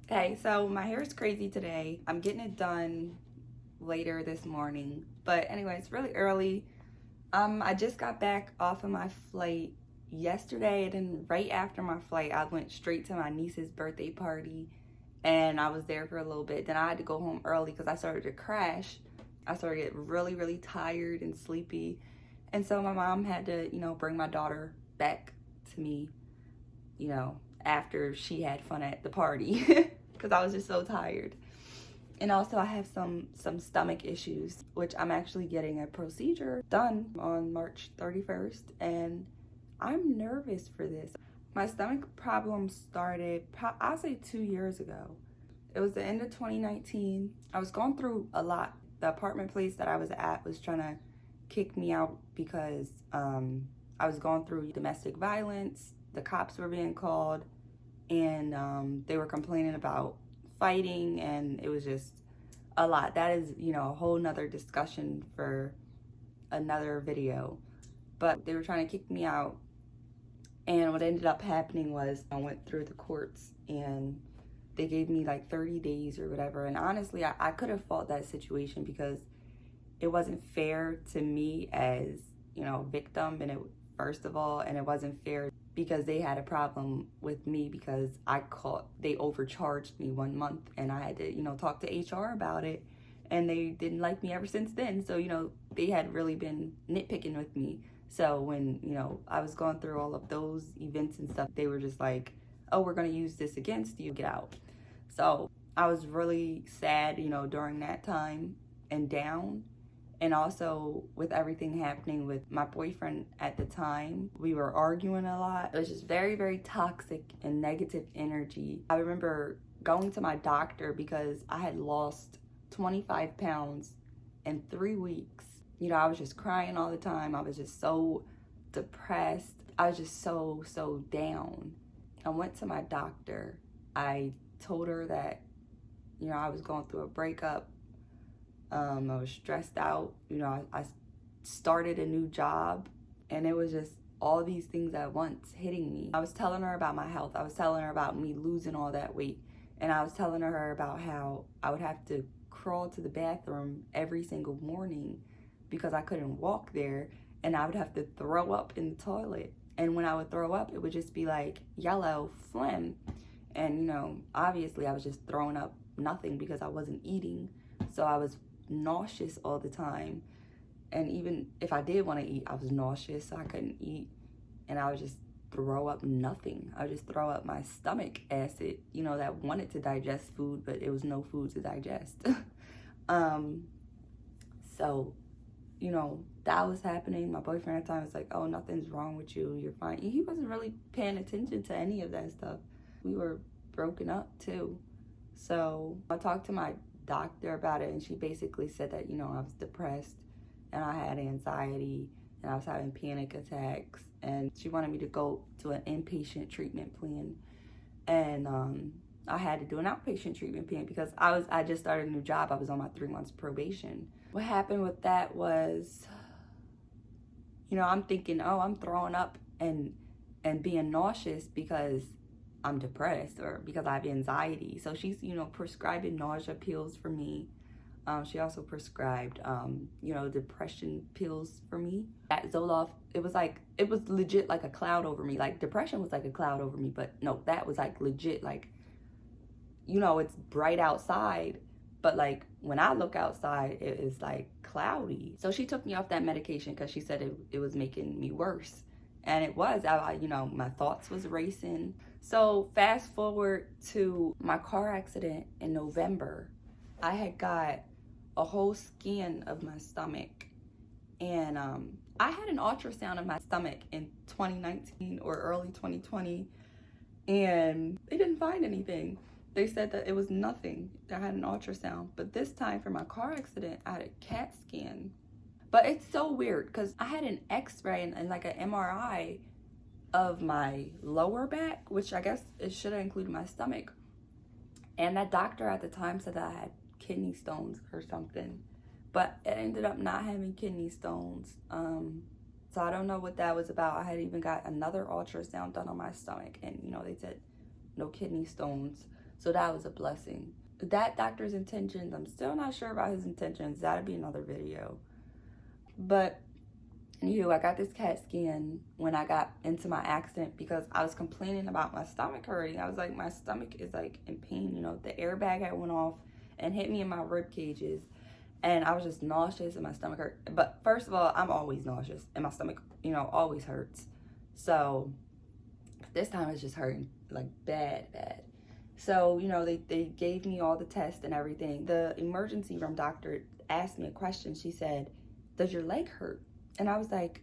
Hey, so my hair is crazy today. I'm getting it done later this morning. But anyway, it's really early. I just got back off of my flight yesterday, and then right after my flight, I went straight to my niece's birthday party, and I was there for a little bit. Then I had to go home early because I started to crash. I started to get really, really tired and sleepy. And so my mom had to, bring my daughter back to me, after she had fun at the party because I was just so tired. And also I have some stomach issues, which I'm actually getting a procedure done on March 31st, and I'm nervous for this. My stomach problem started, I'll say 2 years ago. It was the end of 2019. I was going through a lot. The apartment place that I was at was trying to kick me out because I was going through domestic violence. The cops were being called, and they were complaining about fighting, and it was just a lot. That is, a whole nother discussion for another video. But they were trying to kick me out, and what ended up happening was I went through the courts, and they gave me like 30 days or whatever. And honestly, I could have fought that situation because it wasn't fair to me as, victim, and first of all, and it wasn't fair because they had a problem with me because they overcharged me 1 month, and I had to, talk to HR about it, and they didn't like me ever since then. So, they had really been nitpicking with me. So when, I was going through all of those events and stuff, they were just like, oh, we're going to use this against you, get out. So I was really sad, during that time and down. And also with everything happening with my boyfriend at the time, we were arguing a lot. It was just very, very toxic and negative energy. I remember going to my doctor because I had lost 25 pounds in 3 weeks. I was just crying all the time. I was just so depressed. I was just so down. I went to my doctor. I told her that, I was going through a breakup. I was stressed out. I started a new job, and it was just all these things at once hitting me. I was telling her about my health. I was telling her about me losing all that weight. And I was telling her about how I would have to crawl to the bathroom every single morning because I couldn't walk there, and I would have to throw up in the toilet. And when I would throw up, it would just be like yellow phlegm. And, obviously I was just throwing up nothing because I wasn't eating. So I was nauseous all the time, and even if I did want to eat, I was nauseous, so I couldn't eat, and I would just throw up nothing. I would just throw up my stomach acid, that wanted to digest food, but it was no food to digest. So that was happening. My boyfriend at the time was like, oh, nothing's wrong with you, you're fine. He wasn't really paying attention to any of that stuff. We were broken up too. So I talked to my doctor about it, and she basically said that, I was depressed, and I had anxiety, and I was having panic attacks, and she wanted me to go to an inpatient treatment plan. And I had to do an outpatient treatment plan because I just started a new job. I was on my 3 months probation. What happened with that was, I'm thinking, oh, I'm throwing up and being nauseous because I'm depressed or because I have anxiety. So she's, prescribing nausea pills for me. She also prescribed, depression pills for me. That Zoloft, it was legit like a cloud over me. Like depression was like a cloud over me, but no, that was like legit. Like, it's bright outside, but like when I look outside, it is like cloudy. So she took me off that medication because she said it was making me worse. And it was, my thoughts was racing. So fast forward to my car accident in November. I had got a whole scan of my stomach, and I had an ultrasound of my stomach in 2019 or early 2020, and they didn't find anything. They said that it was nothing. I had an ultrasound, but this time for my car accident, I had a CAT scan. But it's so weird because I had an x-ray and like an MRI of my lower back, which I guess it should have included my stomach. And that doctor at the time said that I had kidney stones or something. But it ended up not having kidney stones. So I don't know what that was about. I had even got another ultrasound done on my stomach, and they said no kidney stones. So that was a blessing. That doctor's intentions, I'm still not sure about his intentions. That'd be another video. But anywho, I got this CAT scan when I got into my accident because I was complaining about my stomach hurting. I was like, my stomach is like in pain. You know, the airbag had went off and hit me in my rib cages. And I was just nauseous and my stomach hurt. But first of all, I'm always nauseous and my stomach, you know, always hurts. So this time it's just hurting like bad. So, you know, they gave me all the tests and everything. The emergency room doctor asked me a question. She said, does your leg hurt? And I was like,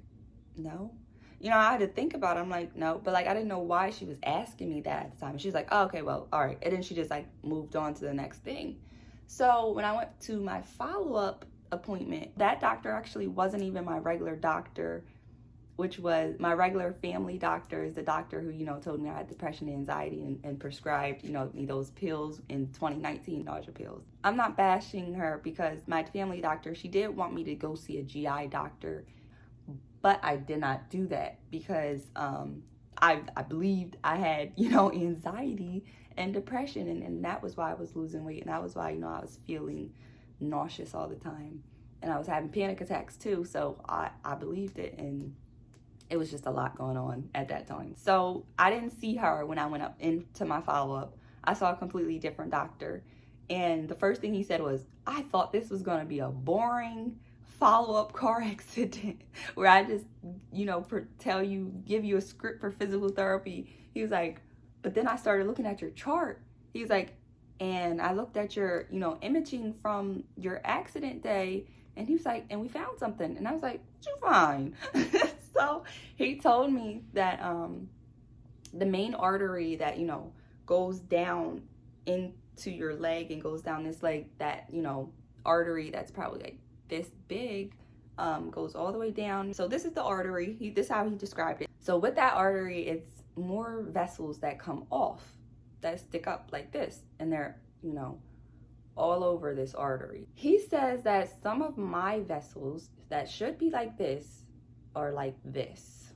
no. You know, I had to think about it. I'm like, no. But like, I didn't know why she was asking me that at the time. She was like, oh, okay, well, all right. And then she just like moved on to the next thing. So when I went to my follow-up appointment, that doctor actually wasn't even my regular doctor, which was my regular family doctor is the doctor who, you know, told me I had depression and anxiety and prescribed, you know, me those pills in 2019, nausea pills. I'm not bashing her because my family doctor, she did want me to go see a GI doctor, but I did not do that because I believed I had, you know, anxiety and depression, and that was why I was losing weight, and that was why, you know, I was feeling nauseous all the time, and I was having panic attacks too. So I believed it, and it was just a lot going on at that time. So I didn't see her when I went up into my follow-up. I saw a completely different doctor, and the first thing he said was, I thought this was going to be a boring follow-up car accident where I just, you know, give you a script for physical therapy. He was like, but then I started looking at your chart. He was like, and I looked at your, you know, imaging from your accident day, and he was like, and we found something. And I was like, what you find? So he told me that the main artery that, you know, goes down into your leg and goes down this leg, that, you know, artery that's probably like this big, goes all the way down. So this is the artery. This is how he described it. So with that artery, it's more vessels that come off that stick up like this, and they're, you know, all over this artery. He says that some of my vessels that should be like this are like this.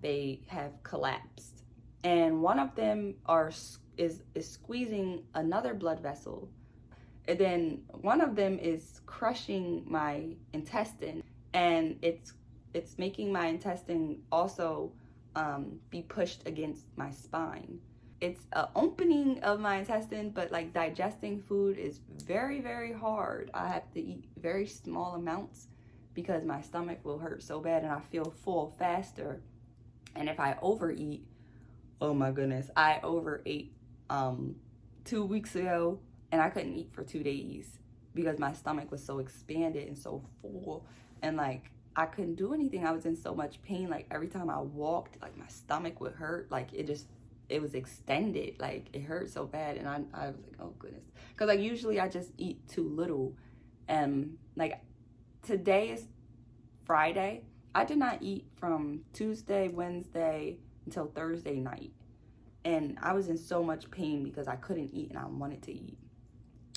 They have collapsed, and one of them is squeezing another blood vessel, and then one of them is crushing my intestine, and it's making my intestine also be pushed against my spine. It's an opening of my intestine, but like digesting food is very hard. I have to eat very small amounts because my stomach will hurt so bad and I feel full faster. And if I overeat, oh my goodness, I overate 2 weeks ago and I couldn't eat for 2 days because my stomach was so expanded and so full, and like I couldn't do anything. I was in so much pain. Like every time I walked, like my stomach would hurt. Like it was extended. Like it hurt so bad. And I was like, oh goodness. Cause like usually I just eat too little. And like today is Friday. I did not eat from Tuesday, Wednesday until Thursday night. And I was in so much pain because I couldn't eat and I wanted to eat.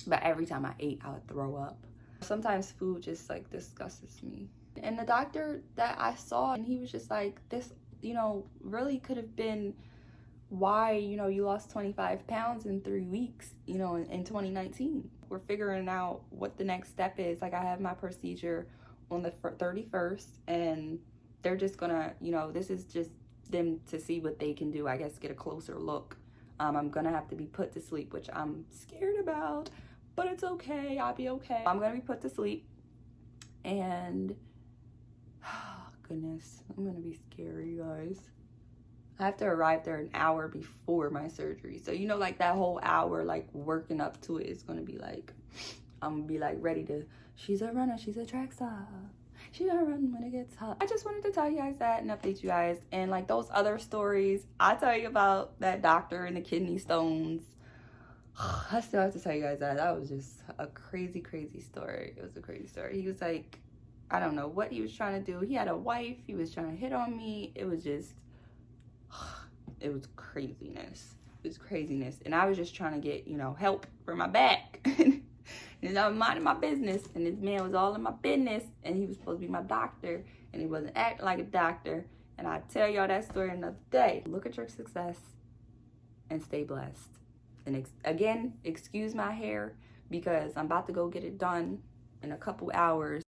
But every time I ate, I would throw up. Sometimes food just like disgusts me. And the doctor that I saw, and he was just like, this, you know, really could have been why, you know, you lost 25 pounds in 3 weeks, you know, in 2019. We're figuring out what the next step is. Like I have my procedure on the 31st, and they're just gonna, you know, this is just them to see what they can do, I guess, get a closer look. I'm gonna have to be put to sleep, which I'm scared about, but it's okay. I'll be okay. I'm gonna be put to sleep, and goodness, I'm gonna be scary, you guys. I have to arrive there an hour before my surgery. So, you know, like that whole hour, like working up to it is gonna be like, I'm gonna be like ready to, she's a runner, she's a track star. She gonna run when it gets hot. I just wanted to tell you guys that and update you guys. And like those other stories, I tell you about that doctor and the kidney stones. I still have to tell you guys that. That was just a crazy story. It was a crazy story. He was like, I don't know what he was trying to do. He had a wife. He was trying to hit on me. It was just, it was craziness. It was craziness. And I was just trying to get, you know, help for my back. And I was minding my business. And this man was all in my business. And he was supposed to be my doctor. And he wasn't acting like a doctor. And I'll tell y'all that story another day. Look at your success and stay blessed. And again, excuse my hair because I'm about to go get it done in a couple hours.